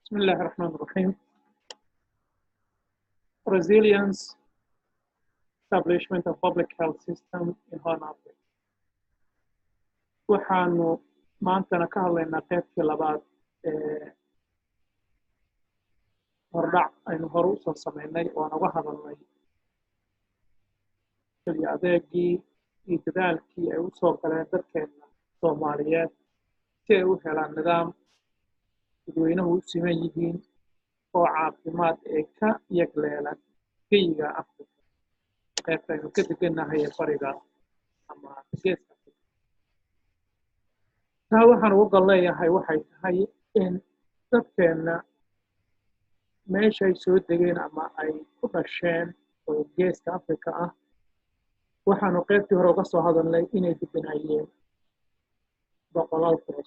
بسم الله الرحمن الرحيم. Resilience, establishment of public health system in Horn Africa. waxaanu maantana ka hadlaynaa qaybtii labaad ee hordhac aynu hore usoo samaynay oo aan uga hadalnay xilli adeegii iyo dadaalkii ay usoo galeen dadkeena Soomaaliyeed si ay u helaan nidaam dadweynuhu u siman yihiin oo caafimaad ee ka yagleelan geyiga Afrika qaybta aynu ka degannahay ee bariga ama geeska taa waxaan uga gol leeyahay waxay tahay in dadkeena meeshay soo degeen ama ay ku dhasheen oo geeska Afrika ah waxaanu qaybtii hore uga soo hadalnay inay deganayeen boqolaal sano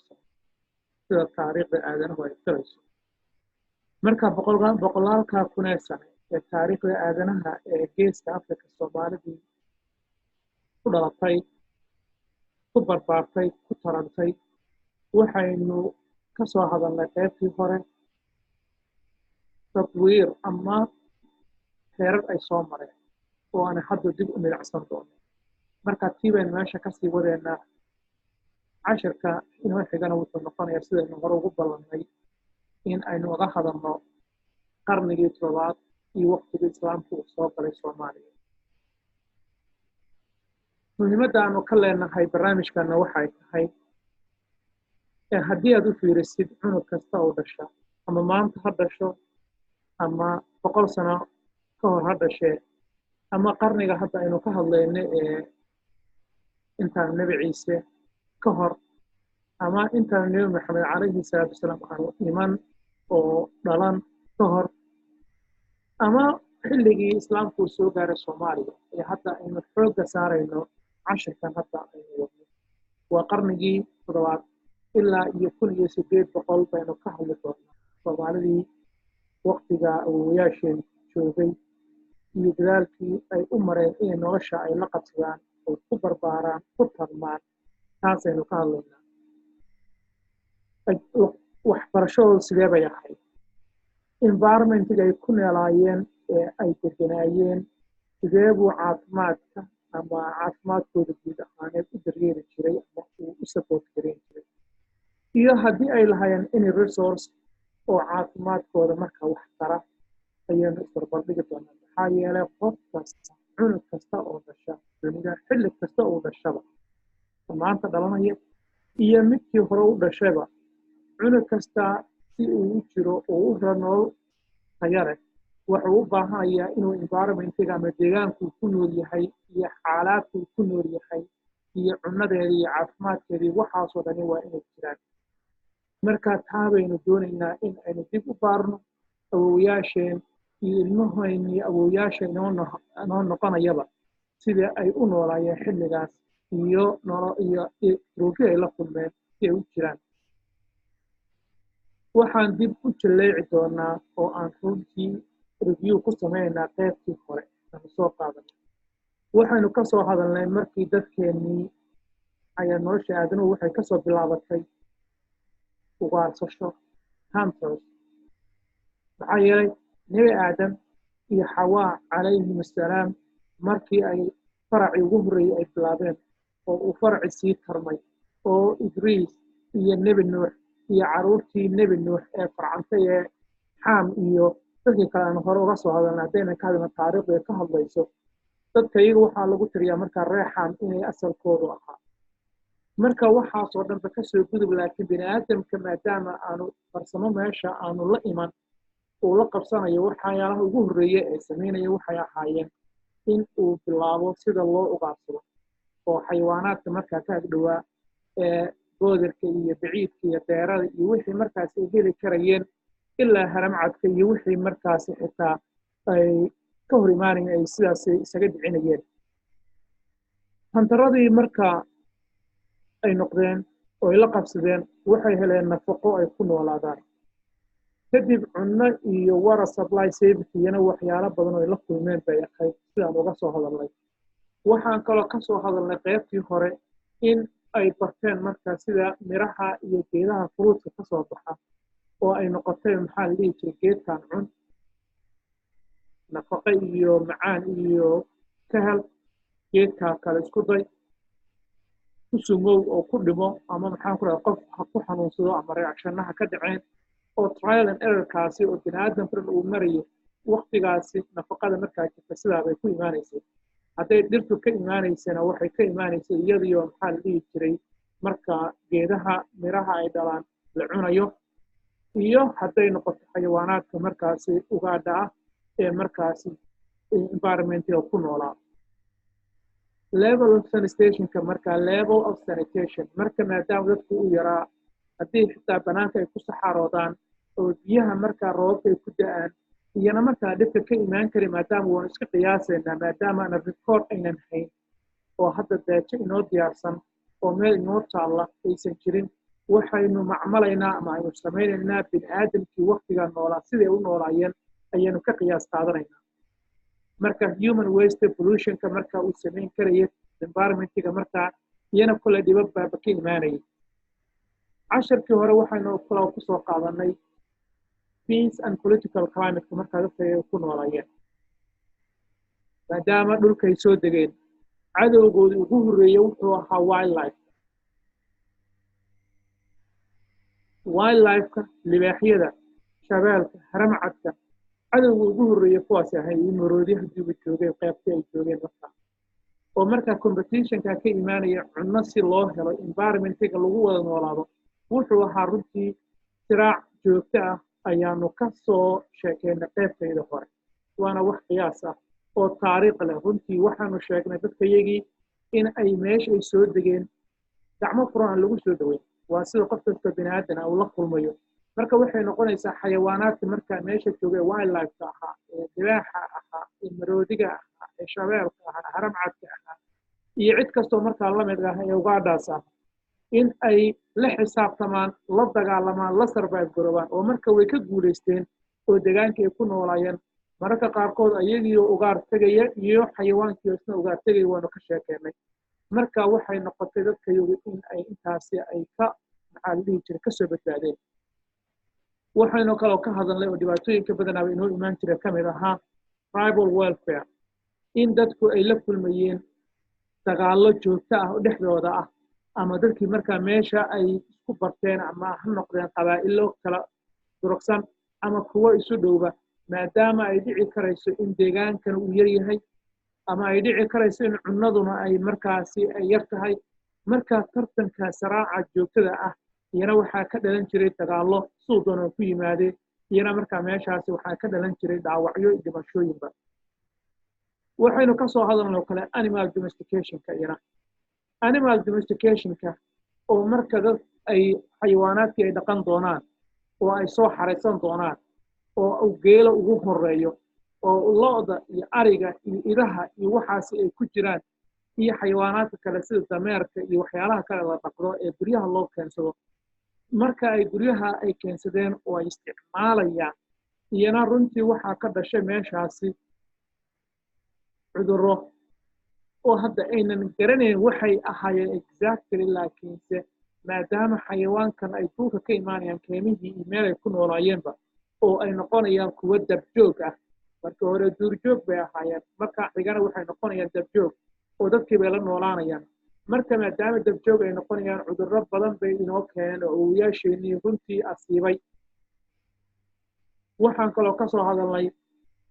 sida taariikhda aadanahu ay tirayso marka boqolaalkaa kunee sane ee taariikhda aadanaha ee geeska Afrika Soomaalidii ku dhalatay ku barbaartay ku tarantay waxaynu ka soo hadalnay qaybtii hore tadwiir ama heerar ay soo mareen oo aan hadda dib u milicsan doono marka tii baynu meesha kasii wadeennaa cashirka inoo xigana wuxuu noqonayaa sidaynu hore ugu ballannay in aynu uga hadalno qarnigii toddobaad iyo waqtigii islaamku uu soo galay Soomaaliya muhiimadda aanu ka leenahay barnaamijkana waxay tahay haddii aad u fiirisid cunug kasta oo dhasha ama maanta ha dhasho ama 100 sano ka hor ha dhashee ama qarniga hadda aynu ka hadlayno ee intaan Nabi Ciise ka hor ama intaan Nabi Maxamed calayhi salaatu wasalaam aanu iman oo dhalan ka hor ama xilligii islaamku soo gaaray Soomaaliya ee hadda aynu xoogga saarayno cashirkan hadda aynu wadno waa qarnigii toddobaad ilaa iyo 1800 baynu ka hadli doonaa Soomaalidii waqtiga awoowayaasheen joogay iyo dadaalkii ay u mareen in nolosha ay la qabsadaan oo ku barbaaraan ku tarmaan taasaynu ka hadlaynaa waxbarashadoodu sidee bay ahayd environmentiga ay ku neelaayeen ee ay deganaayeen sidee buu caafimaadka ama caafimaadkooda guud ahaaneed u daryeeli jiray ama uu u support gareyn jiray iyo haddii ay lahaayeen any resource oo caafimaadkooda marka wax tara ayaynu isbarbardhigi doonaa maxaa yeelay qof kasta cunug kasta oo dhasha dunida xilli kasta oo dhashaba maanta dhalanaya iyo midkii hore u dhashayba cunug kasta si uu u jiro oo u nolol tayo leh wuxuu u baahanayaa inuu environmentiga ama deegaanku ku nool yahay iyo xaaladku ku nool yahay iyo cunnadeedii iyo caafimaadkeedii waxaasoo dhani waa inay jiraan marka taa baynu doonaynaa in aynu dib u baarno awoowayaasheen iyo ilmahoynii awoowayaasha inoo noqonayaba sida ay u noolaayeen xilligaas iyo duruufii ay la kulmeen si ay u jiraan waxaan dib u jaleeci doonaa oo aan runtii review ku sameynaynaa qaybtii hore aanu soo qaadanay waxaynu ka soo hadalnay markii dadkeennii ayaa nolosha aadanuhu waxay ka soo bilaabatay ugaarsasho hunters maxaa yeelay nebi aadam iyo xawaa calayhim assalaam markii ay faracii ugu horreeyey ay bilaabeen oo uu faraci sii tarmay oo idriis iyo nebi nuux iyo carruurtii nebi nuux ee farcantay ee xaam iyo dadkii kale aan hore uga soo hadalnay haddaynan ka hadlina taariikhda ee ka hadlayso dadka iyaga waxaa lagu tiriyaa markaa reer xaam inay asalkoodu ahaa marka waxaasoo dhanba ka soo gudub laakiin bini aadamka maadaama aanu farsamo meesha aanu la iman uu la qabsanayo waxyaalaha ugu horreeye ee samaynaya waxay ahaayeen in uu bilaabo sida loo ugaarsado oo xayawaanaadka markaa ka agdhowaa ee goodirka iyo baciidka iyo deerada iyo wixii markaas ay heli karayeen ilaa haramcadka iyo wixii markaasi xitaa ay ka hor imaanayeen ay sidaas isaga dhicinayeen hantaradii marka ay noqdeen oo ay la qabsadeen waxay heleen nafaqo ay ku noolaadaan kadib cunno iyo water supply safety-yana waxyaalo badan oo ay la kulmeen bay ahayd sidaan uga soo hadalnay waxaan kaloo ka soo hadalnay qaybtii hore in ay barteen marka sida miraha iyo geedaha fruutka ka soo baxa oo ay noqotay maxaa la dhihi jiray geedkan cun nafaqo iyo macaan iyo ka hel geedkaa kale isku day ku sumow oo ku dhimo ama maxaan ku dhahay qof ha ku xanuunsado ama reactionaha ka dhaceen oo trial and errorkaasi oo bini'aadamkan uu marayo waqtigaasi nafaqada markaa jirta sidaa bay ku imaanaysay hadday dhirtu ka imaanaysana waxay ka imaanaysay iyadiyo maxaa la dhihi jiray marka geedaha miraha ay dhalaan la cunayo iyo hadday noqoto xayawaanaadka markaasi ugaadha ah ee markaasi environmentiga ku noolaa level of sanitationka marka level of sanitation marka maadaama dadku u yaraa haddii xitaa banaanka ay ku saxaroodaan oo biyaha markaa roobabka ay ku da'aan iyana markaa dhibka ka imaan karin maadaama waanu iska qiyaasaynaa maadaama ana record aynan hayn oo hadda daajo inoo diyaarsan oo meel inoo taalla aysan jirin waxaynu macmalaynaa ama aynu samaynaynaa bini'aadamkii waqtigaa noolaa siday u noolaayeen ayaynu ka qiyaas qaadanaynaa marka human waste pollutionka marka uu samayn karaya environmentiga markaa iyana kule dhibab baaba ka imaanayay casharkii hore waxaynu kula ku soo qaadanay peace and political climateka markaa dadka ay ku noolaayeen maadaama dhulkay soo degeen cadowgoodii ugu horreeyey wuxuu ahaa wildlifeka libaaxyada shabeelka haramcadka cadowga ugu horreeyey kuwaas ahay iyo maroodi hadiiba joogeen qaybtii ay joogeen markaa oo markaa competitionka ka imaanaya cunno si loo helo environmentiga lagu wada noolaado wuxuu ahaa runtii siraac joogto ah ayaanu ka soo sheekeynay qaybtayda hore waana wax qiyaas ah oo taariikh leh runtii waxaanu sheegnay dadkayagii in ay meesha ay soo degeen gacmo furan aan lagu soo dhaweyn waa sida qof kasta bini'aadan uu la kulmayo marka waxay noqonaysaa xayawaanaadka markaa meesha joogay wildlifeka ahaa ee libaaxa ahaa ee maroodiga ahaa ee shabeelka ahaa haramcadka ahaa iyo cid kastoo markaa la mid ah ee ugaadhaas ah in ay la xisaabtamaan la dagaalamaan la survive garoobaan oo marka way ka guulaysteen oo deegaankii ay ku noolaayeen mararka qaarkood ayagiioo ugaar tegaya iyo xayawaankii isna ugaar tegaya waanu ka sheekeynay marka waxay noqotay dadkayagu in ay intaasi ay ka maxaa la dhihi jiray kasoo badbaadeen waxaynu kaloo ka hadalnay oo dhibaatooyinka badanaaba inoo imaan jira ka mid ahaa tribal welfare in dadku ay la kulmayeen dagaallo joogto ah oo dhexdooda ah ama dadkii markaa meesha ay isku barteen ama ha noqdeen qabaa'ilo kala durugsan ama kuwo isu dhowba maadaama ay dhici karayso in deegaankan uu yar yahay ama ay dhici karayso in cunnaduna ay markaasi ay yar tahay markaa tartanka saraaca joogtada ah iyana waxaa ka dhalan jiray dagaallo suu doona ku yimaadeen iyana markaa meeshaasi waxaa ka dhalan jiray dhaawacyo iyo dhimashooyinba waxaynu ka soo hadalnoo kale animal domesticationka iyana animal domesticationka oo marka dad ay xayawaanaadkii ay dhaqan doonaan oo ay soo xaraysan doonaan oo geelo ugu horeeyo oo lo'da iyo ariga iyo idaha iyo waxaasi ay ku jiraan iyo xayawaanaadka kale sida dameerka iyo waxyaalaha kale la dhaqdo ee guryaha loo keensado marka ay guryaha ay keensadeen oo ay isticmaalayaan iyana runtii waxaa ka dhashay meeshaasi cudurro oo hadda aynan garanayn waxay ahaayeen exactly laakiinse maadaama xayawaankan ay dhulka ka imaanayaan keemihii iyo meel ay ku noolaayeenba oo ay noqonayaan kuwo dabjoog ah marka hore duurjoog bay ahaayeen marka xigana waxay noqonayaan dabjoog oo dadkii bay la noolaanayaan marka maadaama dabjoog ay noqonayaan cudurro badan bay inoo keeneen oo owayaasheenii runtii asiibay waxaan kaloo ka soo hadalnay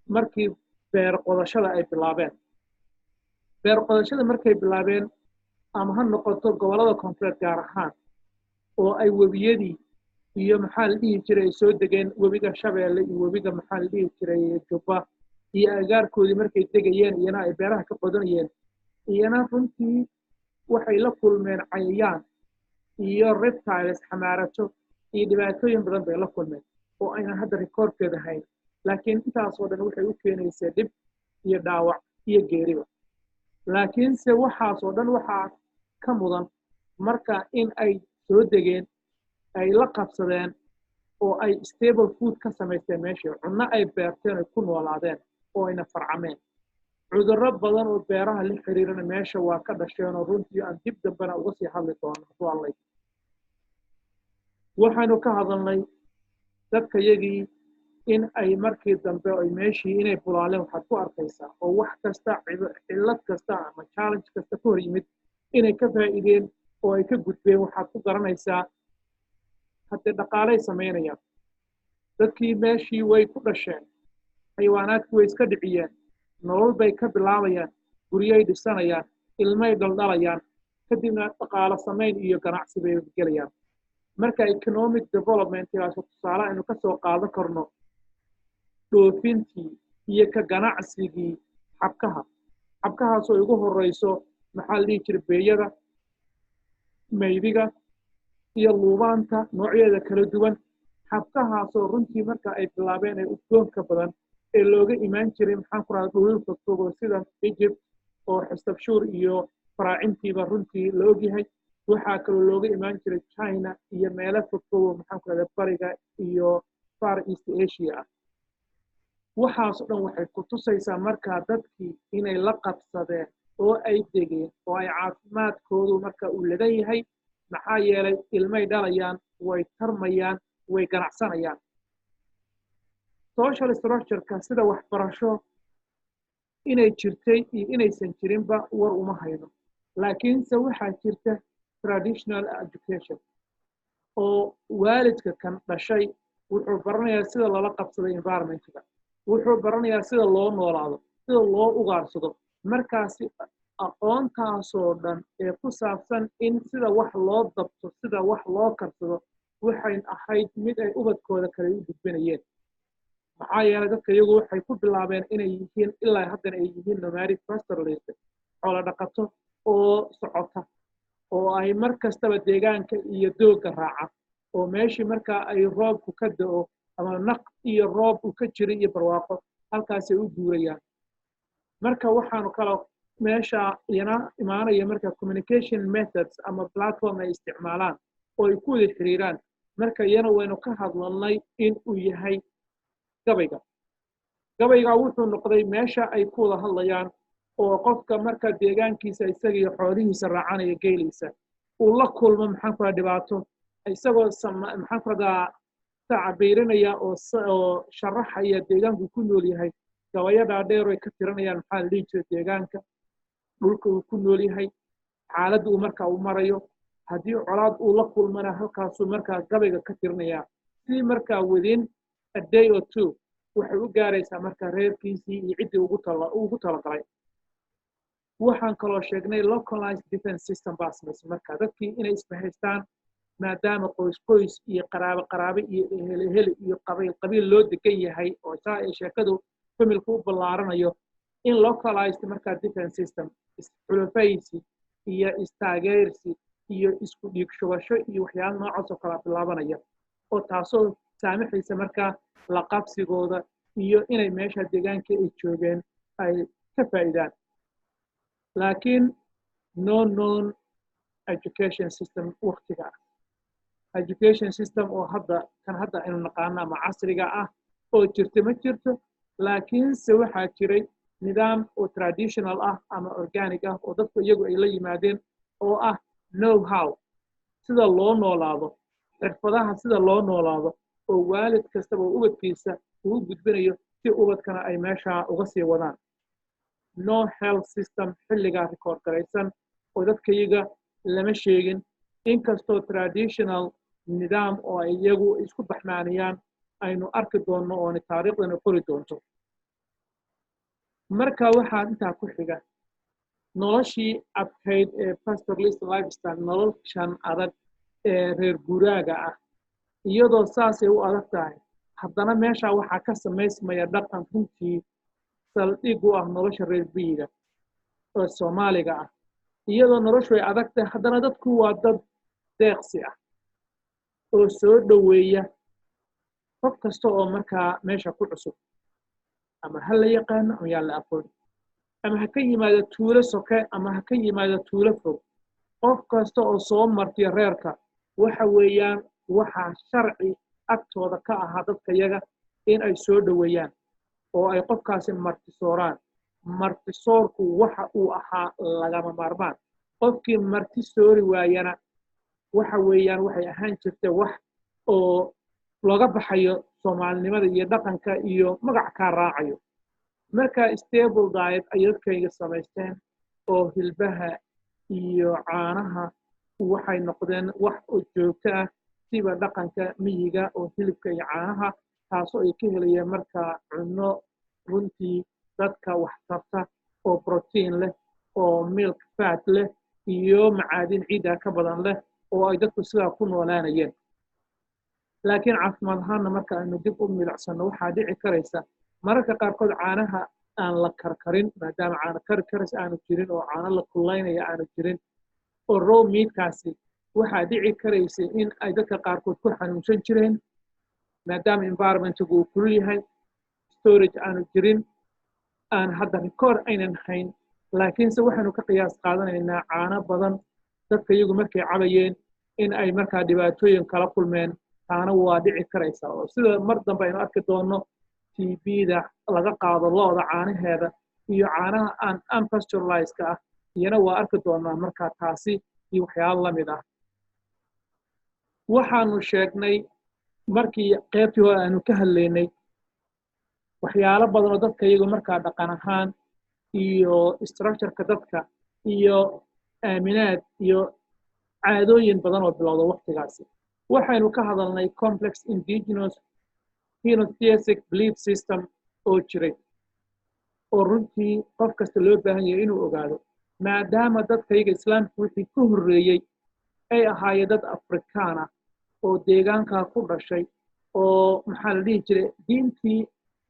markii beer qodashada ay bilaabeen beer qodashada markay bilaabeen ama ha noqoto gobollada koonfureed gaar ahaan oo ay webiyadii iyo maxaa la dhihi jiray ay soo degeen webiga shabeelle iyo webiga maxaa la dhihi jiray jubba iyo agaarkoodii markay degayeen iyana ay beeraha ka qodanayeen iyana runtii waxay la kulmeen cayayaan iyo reptiles xamaarato iyo dhibaatooyin badan bay la kulmeen oo aynan hadda rikoorkeeda hayn laakiin intaasoo dhan waxay u keenaysaa dhib iyo dhaawac iyo geeriba laakiinse waxaasoo dhan waxaa ka mudan marka in ay soo degeen ay la qabsadeen oo ay stable food ka samaysteen meesha cunno ay beerteen ay ku noolaadeen oo ayna farcameen cudurro badan oo beeraha la xiriirana meesha waa ka dhasheen oo runtii aan dib dambena uga sii hadli doono hadduu allay waxaynu ka hadalnay dadka yagii in ay markii dambe ay meeshii inay bulaaleen waxaad ku arkaysaa oo wax kasta cillad kasta ama challenge kasta ka hor yimid inay ka faa'iideen oo ay ka gudbeen waxaad ku garanaysaa haddee dhaqaalay samaynayaan dadkii meeshii way ku dhasheen xayawaanaadkii way iska dhiciyeen nolol bay ka bilaabayaan guryay dhisanayaan ilmay dhaldhalayaan kadibna dhaqaalo samayn iyo ganacsi bay gelayaan marka economic developmentkaas tusaale aynu ka soo qaadan karno dhoofintii iyo ka ganacsigii xabkahaasoo ugu horeyso maxaa la dhihi jiray beeyada maydiga iyo luubaanta noocyadeeda kala duwan xabkahaasoo runtii marka ay bilaabeen ee udgoonka badan ee looga imaan jiray maxaan ku rahdaa dhululka fogo sida Egypt oo xistabshuur iyo faraacintiiba runtii la ogyahay waxaa kaloo looga imaan jiray China iyo meelo fogfogo maxaan ku rahdaa bariga iyo Far East Asia ah waxaas dhan waxay ku tusaysaa markaa dadkii inay la qabsadeen oo ay degeen oo ay caafimaadkoodu marka uu ladan yahay maxaa yeelay ilmay dhalayaan way tarmayaan way ganacsanayaan social structure-ka sida waxbarasho inay jirtay iyo inaysan jirinba war uma hayno laakiinse waxaa jirta traditional education oo waalidka kan dhashay wuxuu baranayaa sida loola qabsado environment-ka wuxuu baranayaa sida loo noolaado sida loo ugaarsado markaasi aqoontaasoo dhan ee ku saabsan in sida wax loo dabto sida wax loo karsado waxay ahayd mid ay ubadkooda kale u gudbinayeen maxaa yeelay dadka iyagu waxay ku bilaabeen inay yihiin ilaa haddana ay yihiin nomadic pastoralist xoolo dhaqato oo socota oo ay mar kastaba deegaanka iyo doogga raaca oo meeshii markaa ay roobku ka da'o ama naq iyo roob uu ka jiro iyo barwaaqo halkaasay u guurayaan marka waxaanu kala meesha iyana imaanaya marka communication methods ama platform ay isticmaalaan oo ay ku wada xiriiraan marka iyana waynu ka hadlanay in uu yahay gabayga wuxuu noqday meesha ay ku wada hadlayaan oo qofka marka deegaankiisa isaga iyo xoolihiisa raacanaya geeliisa uu la kulmo maxaan ku dhibaato isagoo maxaan ku tacabiirinaya oo sharaxaya deegaanku ku nool yahay gabayada dheer ay ka tiranayaan maxaa la dhihi jiray deegaanka dhulka uu ku nool yahay xaaladda uu markaa u marayo haddii colaad uu la kulmana halkaasuu markaa gabayga ka tirinaya si markaa within a day or two waxay u gaaraysaa markaa reerkiisii iyo ciddii ugu talagalay waxaan kaloo sheegnay localized defense system baa samaysa markaa dadkii inay isbahaystaan maadaama qoys iyo qaraabo iyo ehel iyo qabiil loo degan yahay oo saa ay sheekadu familku u ballaaranayo in localized markaa defense system isxulafaysi iyo istaageersi iyo isku dhiig shubasho iyo waxyaalo noocaas oo kala bilaabanaya oo taasoo saamaxaysa markaa la qabsigooda iyo inay meesha deegaanka ay joogeen ay ka faa'iidaan laakiin non education system waqtiga education system oo hadda aynu naqaano ama casriga ah oo jirta ma jirto laakiinse waxaa jiray nidaam oo traditional ah ama organic ah oo dadku iyagu ay la yimaadeen oo ah know how sida loo noolaado xirfadaha sida loo noolaado oo waalid kastaba ubadkiisa uu gudbinayo si ubadkana ay meesha uga sii wadaan no health system xilligaa record garaysan oo dadka iyaga lama sheegin inkastoo traditional nidaam oo ay iyagu isku baxnaaniyaan aynu arki doonno oo taariikhdana qori doonto marka waxaa intaa ku xiga noloshii adkayd ee pastoralist lifestyle noloshan adag ee reer guuraaga ah iyadoo saasay u adag tahay haddana meesha waxaa ka samaysmaya dhaqan runtii saldhig u ah nolosha reer biyiga oo Soomaaliga ah iyadoo noloshu ay adag tahay haddana dadku waa dad deeqsi ah oo soo dhaweeya qof kasta oo markaa meesha ku cusub ama hal la yaqaan ama yaa la aqoon ama ha ka yimaado tuulo soke ama ha ka yimaado tuulo fog qof kasta oo soo martiya reerka waxa weeyaan waxa sharci agtooda ka ahaa dadka iyaga in ay soo dhaweeyaan oo ay qofkaasi martisooraan martisoorku waxa uu ahaa lagama maarmaan qofkii martisoori waayana waxa weeyaan waxay ahaan jirtay wax oo looga baxayo Soomaalinimada iyo dhaqanka iyo magac ka raacayo. Marka stable diet ay dadkayga samaysteen oo hilbaha iyo caanaha waxay noqdeen wax oo joogto ah siba dhaqanka miyiga oo hilibka iyo caanaha taasoo ay ka helayaan markaa cunno runtii dadka wax tarta oo protein leh oo milk fat leh iyo macaadin ciidda ka badan leh oo ay dadku sidaa ku noolaanayeen. laakiin caafimaad ahaanna marka aynu dib u milicsano waxaa dhici karaysa mararka qaarkood caanaha aan la karkarin maadaama caano karis aanu jirin oo caano la kulaynaya aanu jirin oo raw meatkaasi waxaa dhici karaysa in ay dadka qaarkood ku xanuunsan jireen maadaama environmentigu uu kulul yahay storage aanu jirin aan hadda record aynan hayn laakiinse waxaanu ka qiyaas qaadanaynaa caano badan dadka iyagu markay cabayeen in ay markaa dhibaatooyin kala kulmeen taana waa dhici karaysa oo sida mar dambe aynu arki doonno TB-da laga qaado looda caanaheeda iyo caanaha aan unpasteurized ah iyana waa arki doonaa markaa taasi iyo waxyaalo la mid ah. waxaanu sheegnay markii qaybtii hore aanu ka hadlaynay waxyaalo badan oo dadka iyagu markaa dhaqan ahaan iyo structureka dadka iyo aaminaad iyo caadooyin badan oo bilowda waqtigaasi. waxaynu ka hadalnay complex indigenous henotheistic belief system oo jiray oo runtii qof kasta loo baahan yahay inuu ogaado maadaama dadkayga islaamka wixii ka horreeyey ay ahaayeen dad afrikaan ah oo deegaankaa ku dhashay oo maxaa la dhihi jiray diintii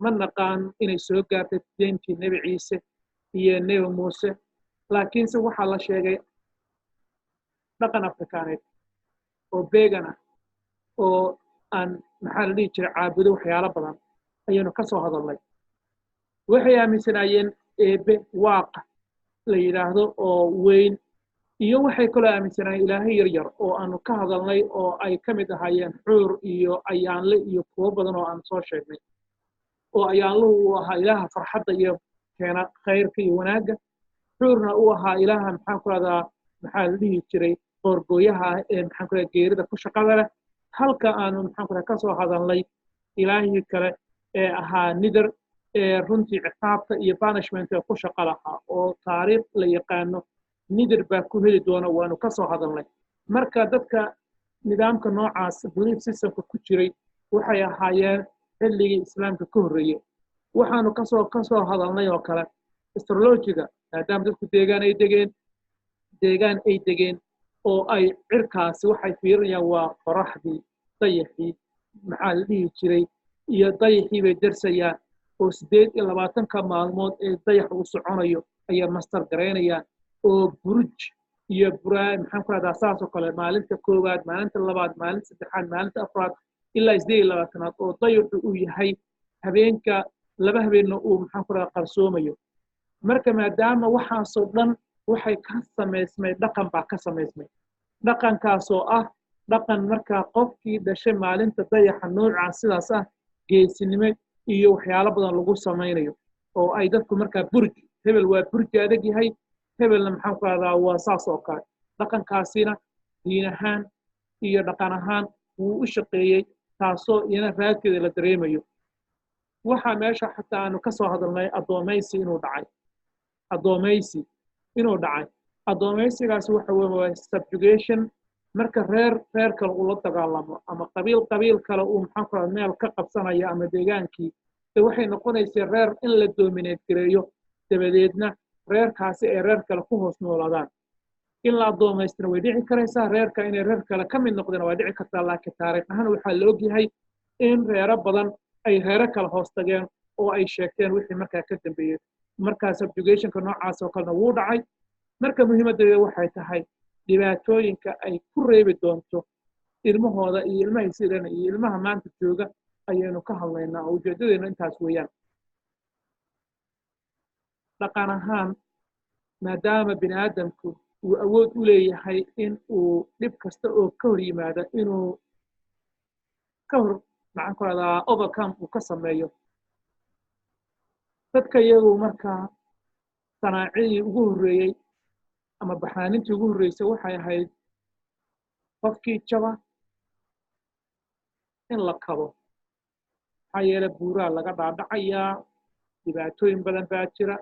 ma naqaan inay soo gaartay diintii nebi ciise iyo nebi muuse laakiinse waxaa la sheegay dhaqan afrikaaneed oo beegan ah oo aan maxaa la dhihi jiray caabudo waxyaalo badan ayaynu ka soo hadalnay. waxay aaminsanaayeen eebe waaqa la yidhaahdo oo weyn iyo waxay kaloo aaminsanaayeen ilaahay yaryar oo aanu ka hadalnay oo ay ka mid ahaayeen xuur iyo ayaanle iyo kuwo badan oo aan soo sheegnay oo ayaanluhu uu ahaa ilaaha farxadda iyo keena khayrka iyo wanaagga xuurna uu ahaa ilaaha maxaan ku rahdaa maxaa la dhihi jiray qoorgooyaha ee maxaan ku rahdaa geerida ku shaqada leh halka aanu maxaan ku rahdaa ka soo hadalnay ilaahii kale ee ahaa nidar ee runtii ciqaabta iyo punishment ee ku shaqo lahaa oo taariikh la yaqaano nidar baa ku heli doona waanu ka soo hadalnay. marka dadka nidaamka noocaas belief systemka ku jiray waxay ahaayeen xilligii islaamka ka horreeyey. waxaanu ka soo hadalnay oo kale astrologiga maadaama dadku deegaan ay degeen oo ay cirkaasi waxay fiirinayaan waa qoraxdii dayaxii maxaa la dhihi jiray iyo dayaxii bay darsayaan oo 28 maalmood ee dayax uu soconayo ayay master garaynayaan oo buruj iyo maxaan ku rahdaa saas oo kale maalinta koowaad maalinta labaad maalinta saddexaad maalinta afraad ilaa 28aad oo dayaxu uu yahay habeenka laba habeenna uu maxaan ku rahdaa qarsoomayo. marka maadaama waxaasoo dhan waxay ka samaysmay dhaqan baa ka samaysmay dhaqankaasoo ah dhaqan markaa qofkii dhashay maalinta dayaxa noocaas sidaas ah geesinimo iyo waxyaalo badan lagu samaynayo oo ay dadku markaa burj hebel waa burji adag yahay hebelna maxaan ku rahdaa waa saas oo kale dhaqankaasina diin ahaan iyo dhaqan ahaan wuu u shaqeeyey taasoo iyana raadkeeda la dareemayo. waxaa meesha xataa aanu ka soo hadalnay addoomaysi inuu dhacay addoomaysigaasi waxa weeye subjugation marka reer kale uu la dagaalamo ama qabiil kale uu maxaan ku rahdaa meel ka qabsanaya ama deegaankii waxay noqonaysaa reer in la dominate gareeyo dabadeedna reerkaasi ay reer kale ku hoos noolaadaan. in la addoomaystana way dhici karaysaa reerka inay reer kale ka mid noqdeen waa dhici kartaa laakiin taariikh ahaan waxaa la ogyahay in reero badan ay reero kale hoos tageen oo ay sheegteen wixii markaa ka dambeeyey. markaa subjugationka noocaas oo kalena wuu dhacay. marka muhiimaddeeda waxay tahay dhibaatooyinka ay ku reebi doonto ilmahooda iyo ilmahay sidana iyo ilmaha maanta jooga ayaynu ka hadlaynaa oo ujeedadeena intaas weeyaan. dhaqan ahaan maadaama bini aadamku uu awood u leeyahay in uu dhib kasta oo ka hor yimaada inuu maxaan ku rahdaa overcome uu ka sameeyo dadka iyagu markaa sanaacidii ugu horreeyey ama baxaanintii ugu horreysay waxay ahayd qofkii jaba in la kabo maxaa yeelay buuraa laga dhaadhacayaa dhibaatooyin badan baa jira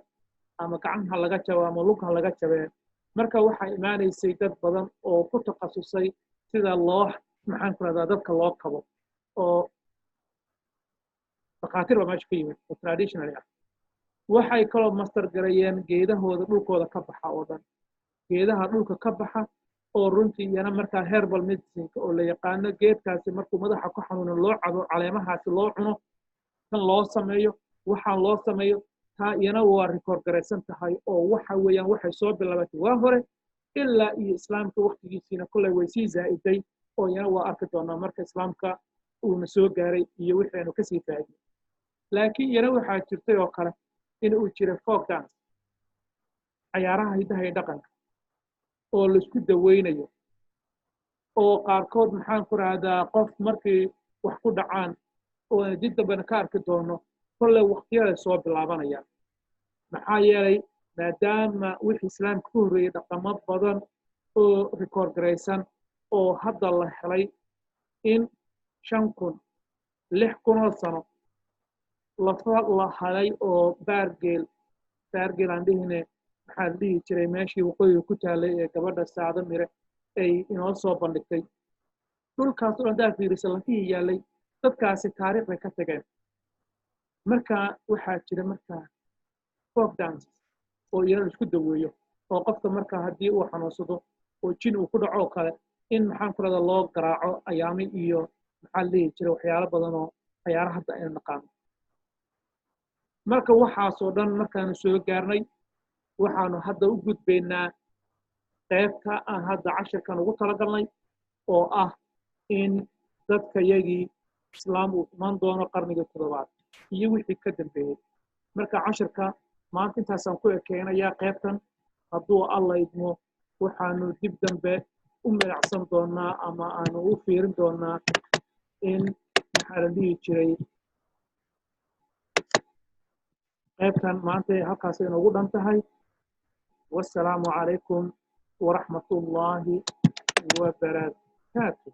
ama gacanha laga jabo ama lugha laga jabeen marka waxaa imaanaysay dad badan oo ku takhasusay sida loo maxaan ku rahdaa dadka loo kabo oo dhakhaatiir baa meesha ka yimid oo traditionally ah waxay kaloo master gareeyeen geedahooda dhulkooda ka baxa oo dhan geedaha dhulka ka baxa oo runtii iyana markaa herbal medicineka oo la yaqaano geedkaasi markuu madaxa ku xanuuno loo cabo caleemahaasi loo cuno kan loo sameeyo waxaan loo sameeyo taa iyana waa rikoor garaysan tahay oo waxa weeyaan waxay soo bilaabatay waa hore ilaa iyo islaamka waqtigiisiina kolley way sii zaa'iday oo iyana waa arki doonaa marka islaamka uuna soo gaaray iyo wixii aanu kasii faa'iidnay laakiin iyana waxaa jirtay oo kale in uu jiray folk dance cayaaraha hidaha iyo dhaqanka oo laisku daweynayo oo qaarkood maxaan ku rahdaa qof markay wax ku dhacaan oo aan dib dambena ka arki doono kolley waqtiyaday soo bilaabanayaan maxaa yeelay maadaama wixii islaamka ku horreeyey dhaqamo badan oo rikoor garaysan oo hadda la helay in 5,000 6,000 sano la helay oo baargeel aan dhihine maxaa la dhihi jiray meeshii waqooyiga ku taalay ee gabadha saacdo mire ay inoo soo bandhigtay dhulkaas oo haddaa fiirisa lafihii yaallay dadkaasi taariikh bay ka tageen marka waxaa jira markaa folk dances oo iyana isku daweeyo oo qofka markaa haddii uu xanuunsado oo jin uu ku dhaco oo kale in maxaan ku rahdaa loo garaaco ayaami iyo maxaa la dhihi jiray waxyaalo badan oo cayaara hadda aynu naqaano marka waxaasoo dhan markaanu soo gaarnay waxaanu hadda u gudbaynaa qaybta aan hadda cashirkan ugu talagalnay oo ah in dadka yagii islaam uu iman doono qarnigii 7aad iyo wixii ka dambeeyey marka cashirka maanta intaasaan ku ekeynayaa qaybtan hadduu alla idmo waxaanu dib dambe u magacsan doonaa ama aanu u fiirin doonaa in maxaa la dhihi jiray qaybtan maanta halkaas inoogu dhan tahay والسلام عليكم ورحمة الله وبركاته